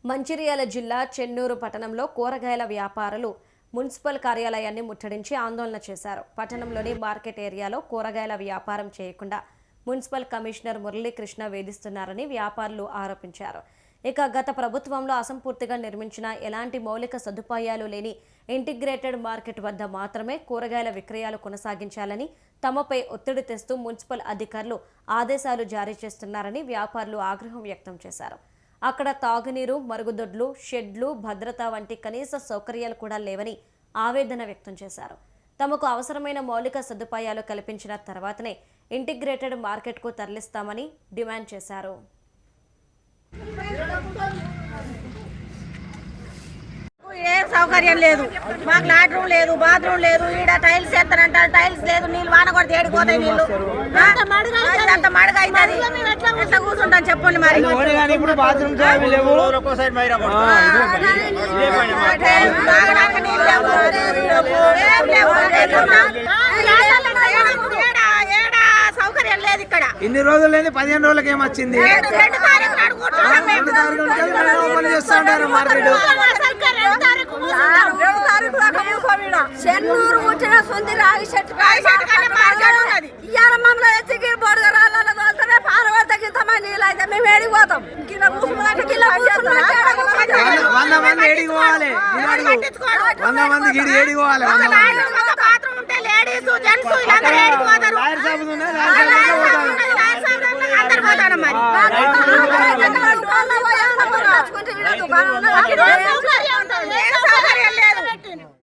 మంచిర్యాల జిల్లా చెన్నూరు పట్టణంలో కూరగాయల వ్యాపారులు మున్సిపల్ కార్యాలయాన్ని ముట్టడించి ఆందోళన చేశారు. పట్టణంలోని మార్కెట్ ఏరియాలో కూరగాయల వ్యాపారం చేయకుండా మున్సిపల్ కమిషనర్ మురళీకృష్ణ వేధిస్తున్నారని వ్యాపారులు ఆరోపించారు. ఇక గత ప్రభుత్వంలో అసంపూర్తిగా నిర్మించిన ఎలాంటి మౌలిక సదుపాయాలు లేని ఇంటిగ్రేటెడ్ మార్కెట్ వద్ద మాత్రమే కూరగాయల విక్రయాలు కొనసాగించాలని తమపై ఒత్తిడి తెస్తూ మున్సిపల్ అధికారులు ఆదేశాలు జారీ చేస్తున్నారని వ్యాపారులు ఆగ్రహం వ్యక్తం చేశారు. అక్కడ తాగునీరు, మరుగుదొడ్లు, షెడ్లు, భద్రత వంటి కనీస సౌకర్యాలు కూడా లేవని ఆవేదన వ్యక్తం చేశారు. తమకు అవసరమైన మౌలిక సదుపాయాలు కల్పించిన తర్వాతనే ఇంటిగ్రేటెడ్ మార్కెట్కు తరలిస్తామని డిమాండ్ చేశారు. ఏం సౌకర్యం లేదు, మాకు లాట్రూమ్ లేదు, బాత్రూమ్ లేదు. ఈడ టైల్స్ వేస్తారంటారు, టైల్స్ లేదు. నీళ్ళు వాన కొడితే ఏడిపోతాయి నీళ్ళు. అంత మడుగు అవుతుంది. ఎట్లా కూర్చుంటాం చెప్పండి మరి. సౌకర్యం లేదు ఇక్కడ. ఇన్ని రోజులు లేదు, 15 రోజులకి ఏమొచ్చింది. చెన్నూరు ముచ్చిన సొంతి రాగి చెట్టు ఇవాళ మమ్మల్ని ఎత్తికి బొడుగు రాళ్ళ తోలుతామే పారబడతగిస్తామా నీళ్ళు అయితే మేము ఏడిపోతాం. కిలో కూర్చుంటే కిలో 100 మంది ఏడికి పోవాలి. 100 మందికి ఏడికి పోవాలి. బాత్రూమ్ ఉంటే లేడీస్ జెంట్స్ వీళ్ళందరూ ఏడిపోతారు. అందరు పోతారు మరి.